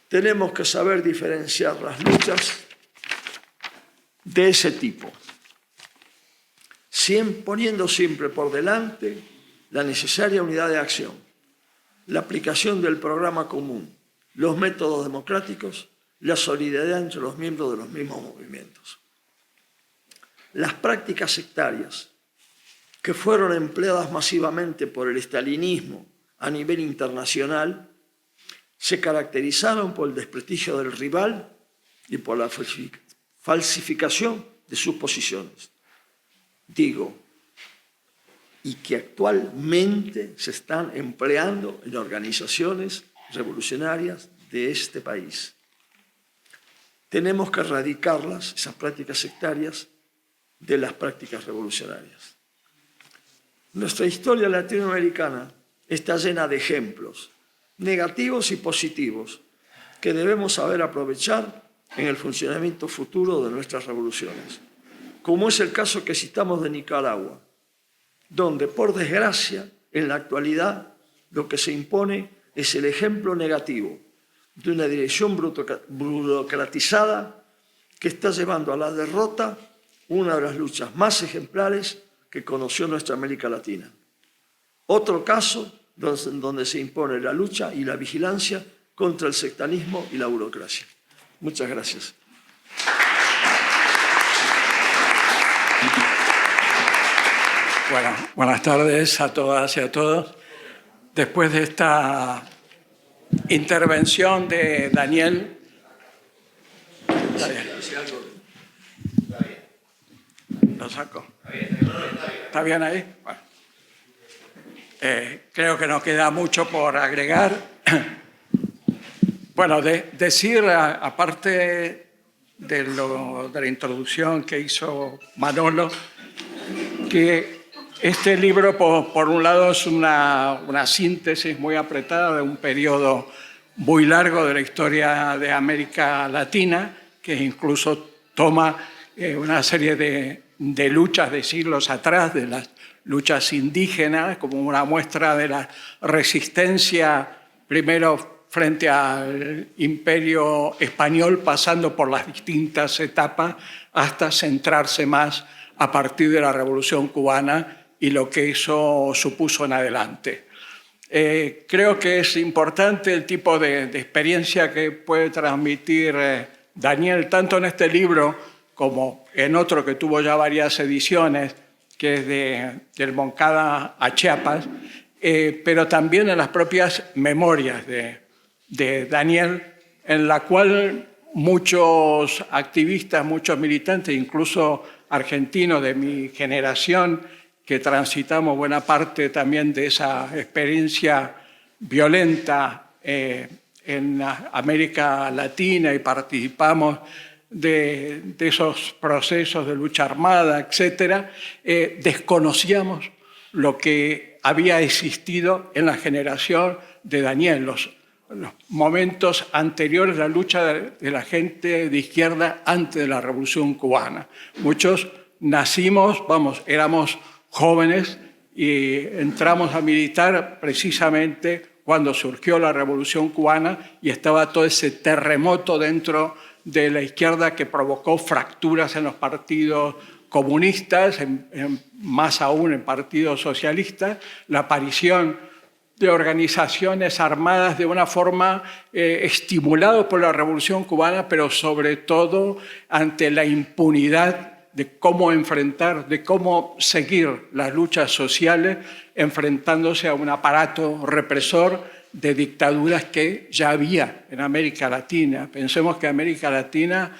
Tenemos que saber diferenciar las luchas de ese tipo, poniendo siempre por delante la necesaria unidad de acción, la aplicación del programa común, los métodos democráticos, la solidaridad entre los miembros de los mismos movimientos. Las prácticas sectarias que fueron empleadas masivamente por el estalinismo a nivel internacional se caracterizaron por el desprestigio del rival y por la falsificación de sus posiciones. Y que actualmente se están empleando en organizaciones revolucionarias de este país. Tenemos que erradicarlas, esas prácticas sectarias, de las prácticas revolucionarias. Nuestra historia latinoamericana está llena de ejemplos, negativos y positivos, que debemos saber aprovechar en el funcionamiento futuro de nuestras revoluciones, como es el caso que citamos de Nicaragua, donde, por desgracia, en la actualidad lo que se impone es el ejemplo negativo de una dirección burocratizada que está llevando a la derrota una de las luchas más ejemplares que conoció nuestra América Latina. Otro caso donde se impone la lucha y la vigilancia contra el sectarismo y la burocracia. Muchas gracias. Bueno, buenas tardes a todas y a todos. Después de esta intervención de Daniel... ¿Está bien? ¿Lo saco? ¿Está bien ahí? Bueno. Creo que no queda mucho por agregar. Bueno, decir, aparte de la introducción que hizo Manolo, que este libro, por un lado, es una síntesis muy apretada de un periodo muy largo de la historia de América Latina, que incluso toma una serie de luchas de siglos atrás, de las luchas indígenas, como una muestra de la resistencia, primero frente al imperio español, pasando por las distintas etapas, hasta centrarse más a partir de la Revolución Cubana y lo que eso supuso en adelante. Creo que es importante el tipo de experiencia que puede transmitir Daniel, tanto en este libro como en otro que tuvo ya varias ediciones, que es del Moncada a Chiapas, pero también en las propias memorias de Daniel, en la cual muchos activistas, muchos militantes, incluso argentinos de mi generación, que transitamos buena parte también de esa experiencia violenta en América Latina y participamos de esos procesos de lucha armada, etcétera, desconocíamos lo que había existido en la generación de Daniel, los momentos anteriores a la lucha de la gente de izquierda antes de la Revolución Cubana. Muchos nacimos, éramos jóvenes y entramos a militar precisamente cuando surgió la Revolución Cubana y estaba todo ese terremoto dentro de la izquierda que provocó fracturas en los partidos comunistas, más aún en partidos socialistas, la aparición de organizaciones armadas de una forma estimuladas por la Revolución Cubana, pero sobre todo ante la impunidad de cómo enfrentar, de cómo seguir las luchas sociales enfrentándose a un aparato represor de dictaduras que ya había en América Latina. Pensemos que América Latina,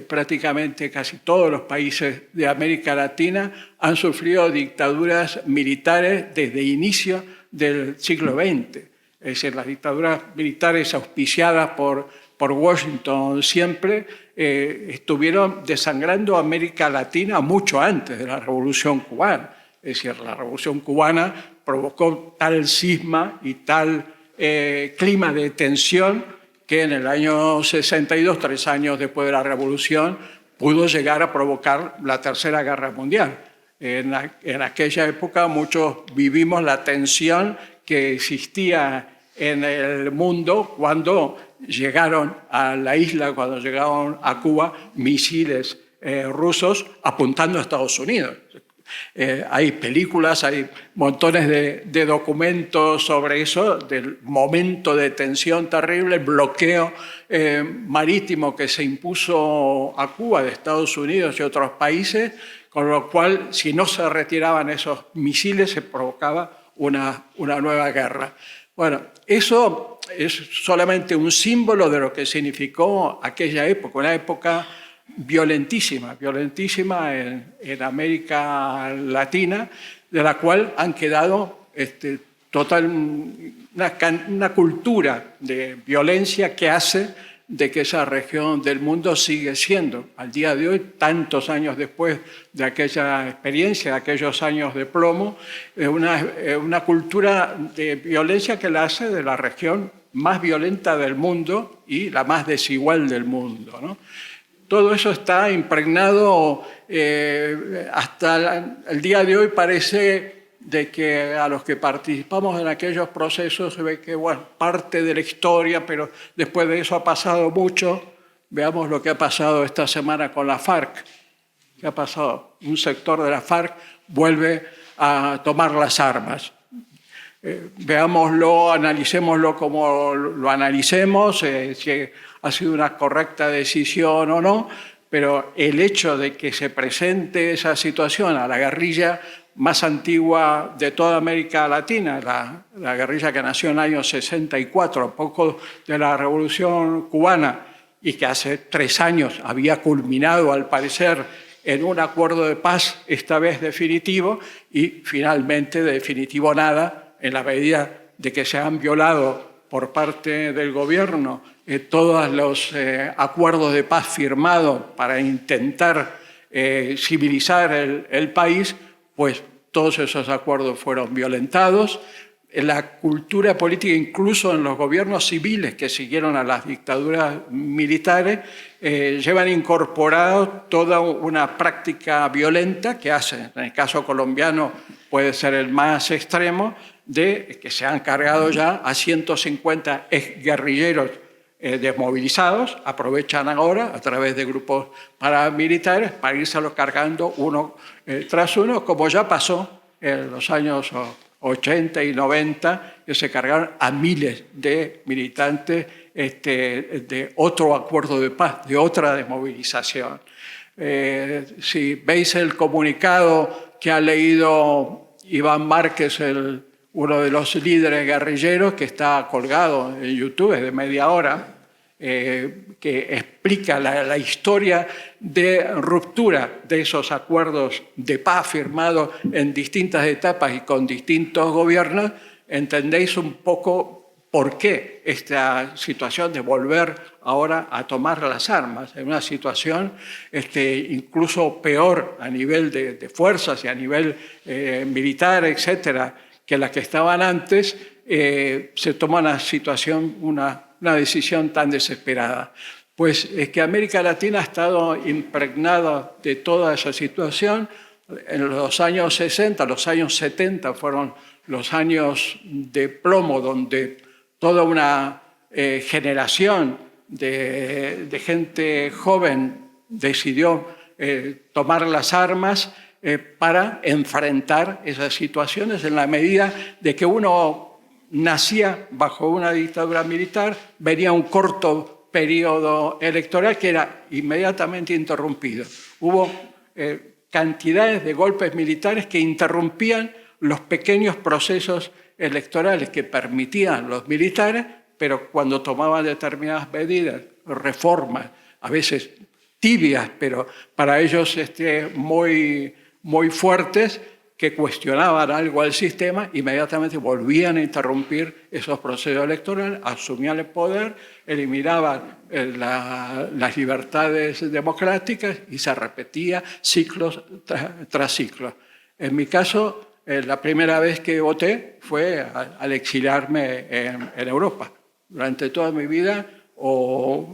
prácticamente casi todos los países de América Latina han sufrido dictaduras militares desde inicio del siglo XX. Es decir, las dictaduras militares auspiciadas por Washington siempre estuvieron desangrando América Latina mucho antes de la Revolución Cubana. Es decir, la Revolución Cubana provocó tal cisma y tal clima de tensión que en el año 62, 3 años después de la Revolución, pudo llegar a provocar la Tercera Guerra Mundial. En aquella época muchos vivimos la tensión que existía en el mundo cuando llegaron a la isla, cuando llegaron a Cuba, misiles rusos apuntando a Estados Unidos. Hay películas, hay montones de documentos sobre eso, del momento de tensión terrible, el bloqueo marítimo que se impuso a Cuba de Estados Unidos y otros países, con lo cual, si no se retiraban esos misiles, se provocaba una nueva guerra. Bueno, eso es solamente un símbolo de lo que significó aquella época, una época violentísima en América Latina, de la cual han quedado una cultura de violencia que hace de que esa región del mundo sigue siendo, al día de hoy, tantos años después de aquella experiencia, de aquellos años de plomo, una cultura de violencia que la hace de la región más violenta del mundo y la más desigual del mundo, ¿no? Todo eso está impregnado, hasta el día de hoy parece de que a los que participamos en aquellos procesos se ve que, bueno, parte de la historia, pero después de eso ha pasado mucho. Veamos lo que ha pasado esta semana con la FARC. ¿Qué ha pasado? Un sector de la FARC vuelve a tomar las armas. Veámoslo, analicémoslo como lo analicemos, si ha sido una correcta decisión o no, pero el hecho de que se presente esa situación a la guerrilla más antigua de toda América Latina, la guerrilla que nació en el año 64, poco de la Revolución Cubana, y que hace 3 años había culminado, al parecer, en un acuerdo de paz, esta vez definitivo, y finalmente de definitivo nada, en la medida de que se han violado por parte del gobierno todos los acuerdos de paz firmados para intentar civilizar el país, pues todos esos acuerdos fueron violentados. La cultura política, incluso en los gobiernos civiles que siguieron a las dictaduras militares, llevan incorporado toda una práctica violenta que hacen. En el caso colombiano puede ser el más extremo, de que se han cargado ya a 150 exguerrilleros desmovilizados, aprovechan ahora a través de grupos paramilitares para irse cargando uno tras uno, como ya pasó en los años 80 y 90, que se cargaron a miles de militantes de otro acuerdo de paz, de otra desmovilización. Si veis el comunicado que ha leído Iván Márquez, uno de los líderes guerrilleros, que está colgado en YouTube, es de media hora, que explica la historia de ruptura de esos acuerdos de paz firmados en distintas etapas y con distintos gobiernos, entendéis un poco por qué esta situación de volver ahora a tomar las armas, en una situación incluso peor a nivel de fuerzas y a nivel militar, etcétera, que las que estaban antes, se toma una decisión tan desesperada. Pues es que América Latina ha estado impregnada de toda esa situación. En los años 60, los años 70 fueron los años de plomo, donde toda una generación de gente joven decidió tomar las armas para enfrentar esas situaciones, en la medida de que uno nacía bajo una dictadura militar, venía un corto periodo electoral que era inmediatamente interrumpido. Hubo cantidades de golpes militares que interrumpían los pequeños procesos electorales que permitían los militares, pero cuando tomaban determinadas medidas, reformas, a veces tibias, pero para ellos muy fuertes, que cuestionaban algo al sistema, inmediatamente volvían a interrumpir esos procesos electorales, asumían el poder, eliminaban las libertades democráticas y se repetía ciclos tras ciclos. En mi caso, la primera vez que voté fue al exiliarme en Europa. Durante toda mi vida o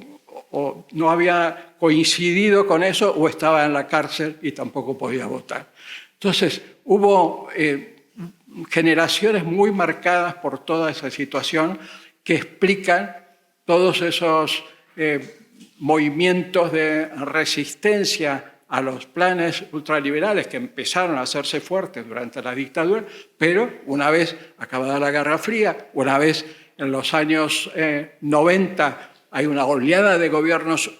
no había coincidido con eso o estaba en la cárcel y tampoco podía votar. Entonces, hubo generaciones muy marcadas por toda esa situación que explican todos esos movimientos de resistencia a los planes ultraliberales que empezaron a hacerse fuertes durante la dictadura, pero una vez acabada la Guerra Fría, una vez en los años 90 hay una oleada de gobiernos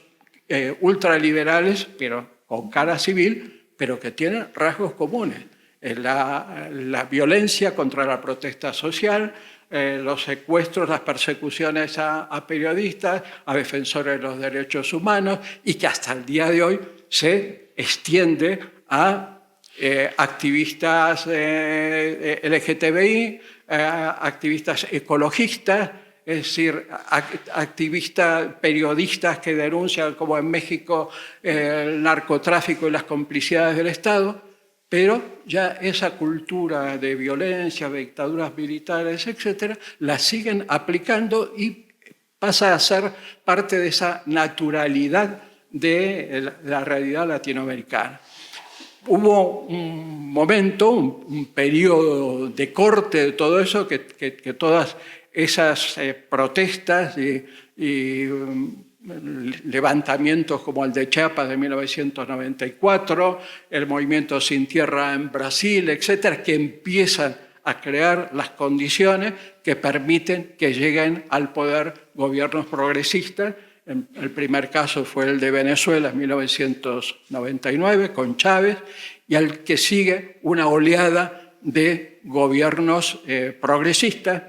ultraliberales, pero con cara civil, pero que tienen rasgos comunes. La violencia contra la protesta social, los secuestros, las persecuciones a periodistas, a defensores de los derechos humanos, y que hasta el día de hoy se extiende a activistas LGTBI, activistas ecologistas, es decir, activistas, periodistas que denuncian, como en México, el narcotráfico y las complicidades del Estado, pero ya esa cultura de violencia, de dictaduras militares, etcétera, la siguen aplicando y pasa a ser parte de esa naturalidad de la realidad latinoamericana. Hubo un momento, un periodo de corte de todo eso, que todas esas protestas y levantamientos como el de Chiapas de 1994, el movimiento Sin Tierra en Brasil, etcétera, que empiezan a crear las condiciones que permiten que lleguen al poder gobiernos progresistas. El primer caso fue el de Venezuela en 1999 con Chávez, y al que sigue una oleada de gobiernos progresistas,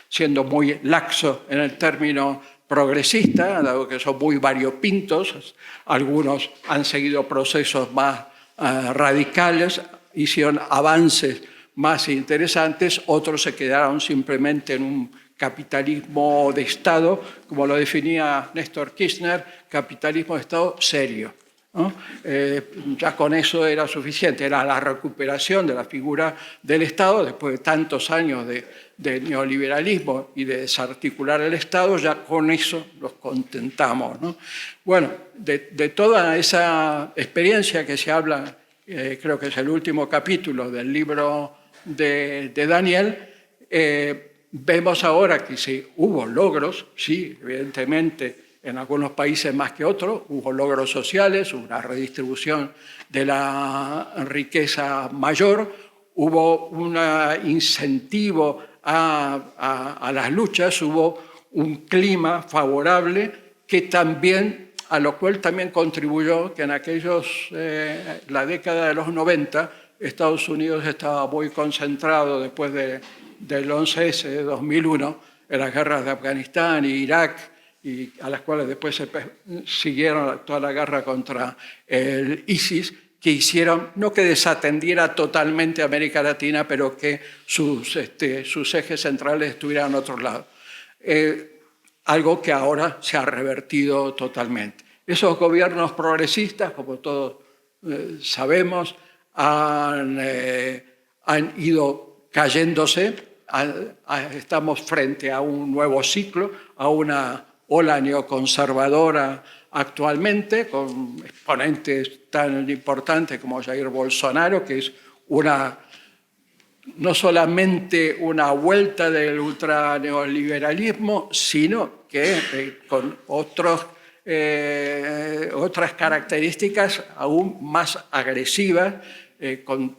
siendo muy laxo en el término progresista, dado que son muy variopintos. Algunos han seguido procesos más radicales, hicieron avances más interesantes, otros se quedaron simplemente en un capitalismo de Estado, como lo definía Néstor Kirchner, capitalismo de Estado serio, ¿no? Ya con eso era suficiente, era la recuperación de la figura del Estado después de tantos años de neoliberalismo y de desarticular el Estado, ya con eso los contentamos, ¿no? Bueno, de toda esa experiencia que se habla, creo que es el último capítulo del libro de Daniel, vemos ahora que sí, hubo logros, sí, evidentemente, en algunos países más que otros, hubo logros sociales, una redistribución de la riqueza mayor, hubo un incentivo a las luchas, hubo un clima favorable que también, a lo cual también contribuyó que en la década de los 90, Estados Unidos estaba muy concentrado después del 11S de 2001, en las guerras de Afganistán y Irak, y a las cuales después se siguieron toda la guerra contra el ISIS, que hicieron, no que desatendiera totalmente América Latina, pero que sus ejes centrales estuvieran en otro lado. Algo que ahora se ha revertido totalmente. Esos gobiernos progresistas, como todos sabemos, han ido cayéndose. Estamos frente a un nuevo ciclo, a una ola neoconservadora actualmente, con exponentes tan importantes como Jair Bolsonaro, que es no solamente una vuelta del ultraneoliberalismo, sino que con otras características aún más agresivas, con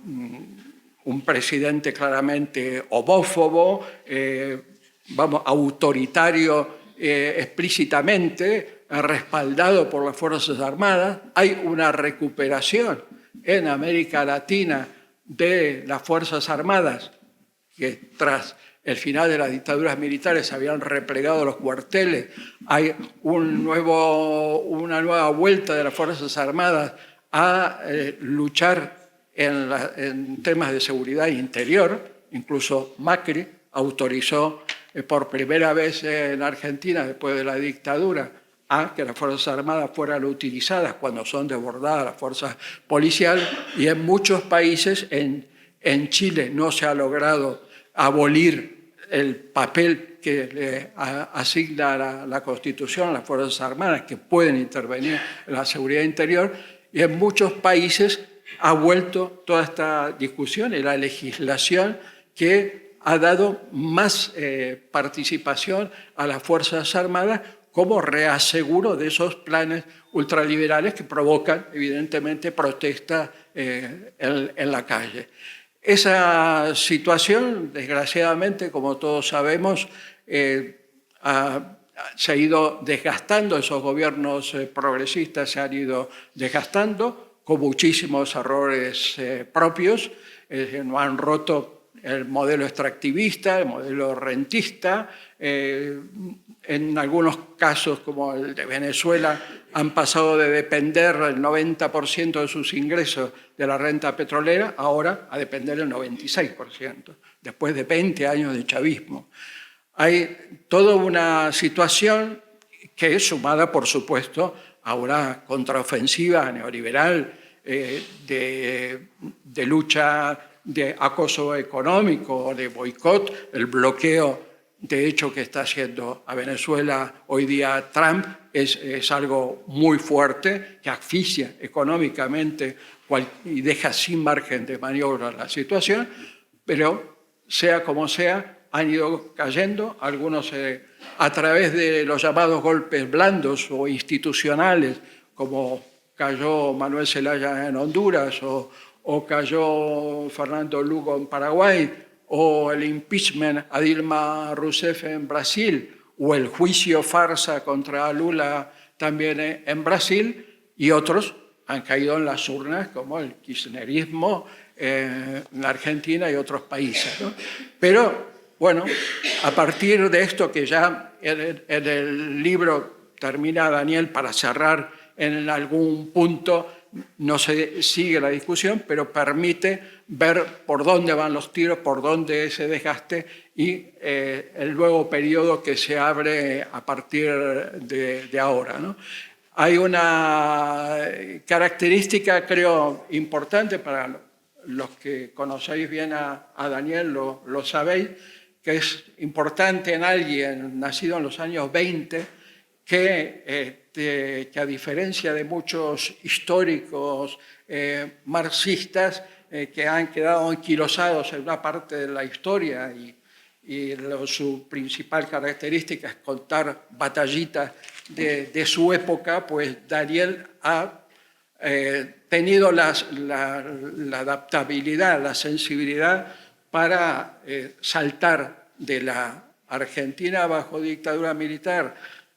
un presidente claramente homófobo, autoritario explícitamente, respaldado por las Fuerzas Armadas. Hay una recuperación en América Latina de las Fuerzas Armadas, que tras el final de las dictaduras militares se habían replegado los cuarteles. Hay una nueva vuelta de las Fuerzas Armadas a luchar en temas de seguridad interior. Incluso Macri autorizó por primera vez en Argentina, después de la dictadura, a que las Fuerzas Armadas fueran utilizadas cuando son desbordadas las fuerzas policiales, y en muchos países, en Chile no se ha logrado abolir el papel que le asigna la Constitución a las Fuerzas Armadas, que pueden intervenir en la seguridad interior, y en muchos países ha vuelto toda esta discusión y la legislación que ha dado más participación a las Fuerzas Armadas como reaseguro de esos planes ultraliberales que provocan, evidentemente, protesta en la calle. Esa situación, desgraciadamente, como todos sabemos, se ha ido desgastando, esos gobiernos progresistas se han ido desgastando con muchísimos errores propios, no han roto el modelo extractivista, el modelo rentista. En algunos casos, como el de Venezuela, han pasado de depender el 90% de sus ingresos de la renta petrolera, ahora a depender el 96%, después de 20 años de chavismo. hay toda una situación que es sumada, por supuesto, a una contraofensiva neoliberal de lucha de acoso económico, de boicot, el bloqueo de hecho que está haciendo a Venezuela hoy día Trump es algo muy fuerte, que asfixia económicamente y deja sin margen de maniobra la situación, pero sea como sea, han ido cayendo, algunos a través de los llamados golpes blandos o institucionales, como cayó Manuel Zelaya en Honduras o cayó Fernando Lugo en Paraguay, o el impeachment a Dilma Rousseff en Brasil, o el juicio farsa contra Lula también en Brasil, y otros han caído en las urnas, como el kirchnerismo en Argentina y otros países, ¿no? Pero, bueno, a partir de esto que ya en el libro termina Daniel para cerrar en algún punto, no se sigue la discusión, pero permite ver por dónde van los tiros, por dónde ese desgaste y el nuevo periodo que se abre a partir de ahora, ¿no? Hay una característica, creo, importante para los que conocéis bien a Daniel, lo sabéis, que es importante en alguien nacido en los años 20, que a diferencia de muchos históricos marxistas que han quedado anquilosados en una parte de la historia y su principal característica es contar batallitas de su época, pues Daniel ha tenido la adaptabilidad, la sensibilidad para saltar de la Argentina bajo dictadura militar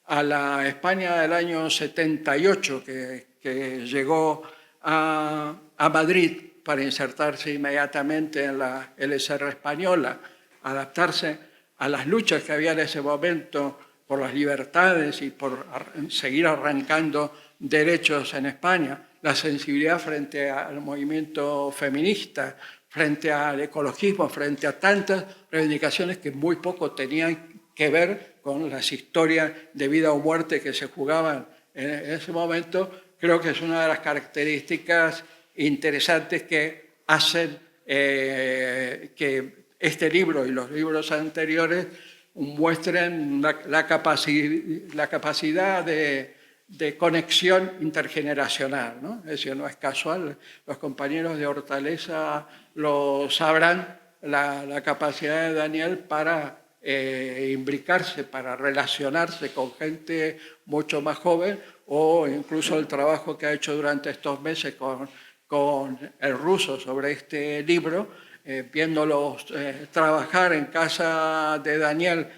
a la España del año 78, que llegó a Madrid para insertarse inmediatamente en la LSR española, adaptarse a las luchas que había en ese momento por las libertades y por seguir arrancando derechos en España, la sensibilidad frente al movimiento feminista, frente al ecologismo, frente a tantas reivindicaciones que muy poco tenían que ver con las historias de vida o muerte que se jugaban en ese momento, creo que es una de las características interesantes que hacen que este libro y los libros anteriores muestren la capacidad de conexión intergeneracional, ¿no? Es decir, no es casual, los compañeros de Hortaleza lo sabrán, la capacidad de Daniel para imbricarse, para relacionarse con gente mucho más joven, o incluso el trabajo que ha hecho durante estos meses con el ruso sobre este libro, viéndolos trabajar en casa de Daniel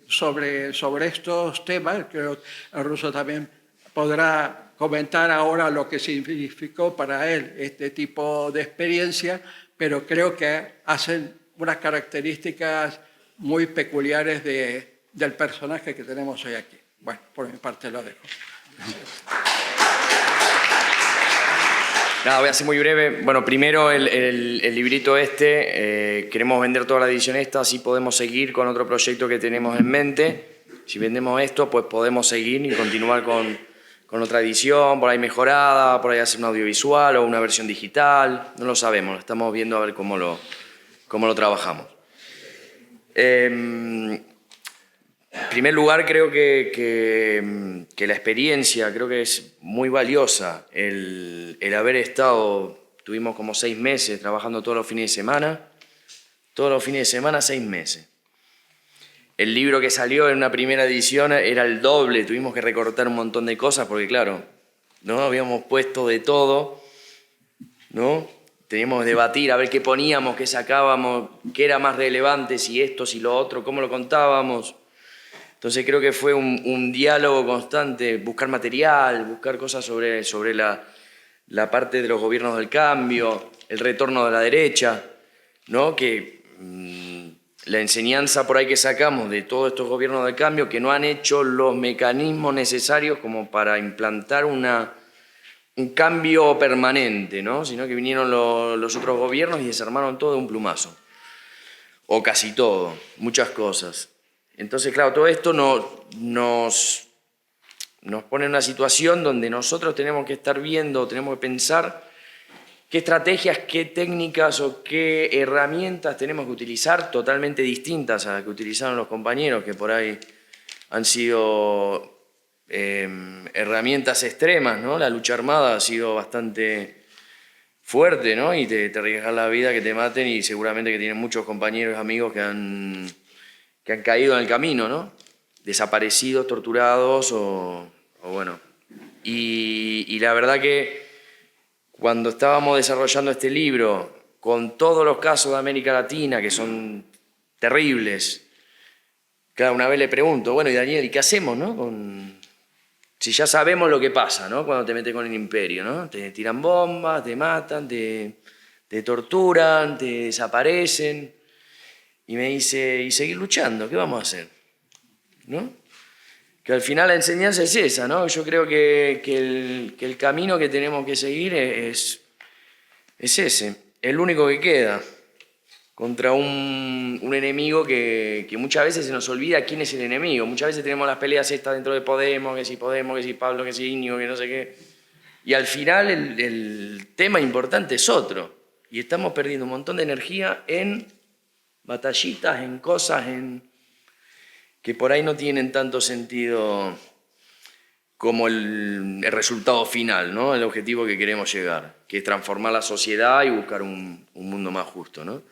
sobre estos temas. Creo que el ruso también podrá comentar ahora lo que significó para él este tipo de experiencia, pero creo que hacen unas características muy peculiares del personaje que tenemos hoy aquí. Bueno, por mi parte lo dejo. Nada, voy a ser muy breve. Bueno, primero el librito queremos vender toda la edición esta, así podemos seguir con otro proyecto que tenemos en mente. Si vendemos esto, pues podemos seguir y continuar con otra edición, por ahí mejorada, por ahí hacer un audiovisual o una versión digital, no lo sabemos, estamos viendo a ver cómo lo trabajamos. En primer lugar, creo que la experiencia creo que es muy valiosa, el haber estado, tuvimos como 6 meses trabajando todos los fines de semana, 6 meses. El libro que salió en una primera edición era el doble, tuvimos que recortar un montón de cosas porque claro, ¿no? Habíamos puesto de todo, ¿no? Teníamos que debatir a ver qué poníamos, qué sacábamos, qué era más relevante, si esto, si lo otro, cómo lo contábamos. Entonces creo que fue un diálogo constante, buscar material, buscar cosas sobre la parte de los gobiernos del cambio, el retorno de la derecha, ¿no? Que la enseñanza por ahí que sacamos de todos estos gobiernos del cambio que no han hecho los mecanismos necesarios como para implantar un cambio permanente, ¿no? Sino que vinieron los otros gobiernos y desarmaron todo de un plumazo. o casi todo, muchas cosas. Entonces, claro, todo esto nos pone en una situación donde nosotros tenemos que estar viendo, tenemos que pensar qué estrategias, qué técnicas o qué herramientas tenemos que utilizar totalmente distintas a las que utilizaron los compañeros, que por ahí han sido herramientas extremas, ¿no? La lucha armada ha sido bastante fuerte, ¿no? Y te arriesgas la vida que te maten, y seguramente que tienen muchos compañeros y amigos que han caído en el camino, ¿no? Desaparecidos, torturados o bueno. Y la verdad que cuando estábamos desarrollando este libro, con todos los casos de América Latina que son terribles, claro, una vez le pregunto, bueno, y Daniel, ¿y qué hacemos, no? Si ya sabemos lo que pasa, ¿no? Cuando te metes con el imperio, ¿no? Te tiran bombas, te matan, te torturan, te desaparecen. Y me dice, ¿y seguir luchando? ¿Qué vamos a hacer? ¿No? Que al final la enseñanza es esa, ¿no? Yo creo que el camino que tenemos que seguir es ese, el único que queda, contra un enemigo que muchas veces se nos olvida quién es el enemigo. Muchas veces tenemos las peleas estas dentro de Podemos, que si Pablo, que si Íñigo, que no sé qué. Y al final el tema importante es otro. Y estamos perdiendo un montón de energía en batallitas, en cosas que por ahí no tienen tanto sentido como el resultado final, ¿no? El objetivo que queremos llegar, que es transformar la sociedad y buscar un mundo más justo, ¿no?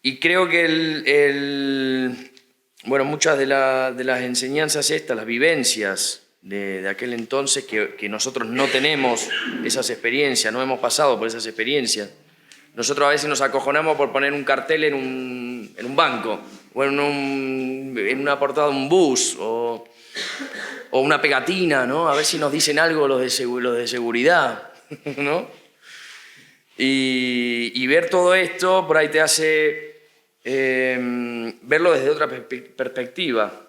Y creo que bueno, muchas de las enseñanzas estas, las vivencias de aquel entonces, que nosotros no tenemos esas experiencias, no hemos pasado por esas experiencias. Nosotros a veces nos acojonamos por poner un cartel en un banco, o en una portada de un bus, o una pegatina, ¿no? A ver si nos dicen algo los de seguridad, ¿no? Y ver todo esto por ahí te hace verlo desde otra perspectiva,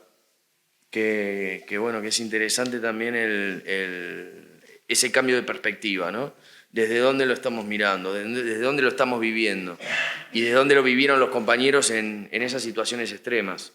que bueno, que es interesante también ese cambio de perspectiva, ¿no? Desde dónde lo estamos mirando, desde dónde lo estamos viviendo y desde dónde lo vivieron los compañeros en esas situaciones extremas.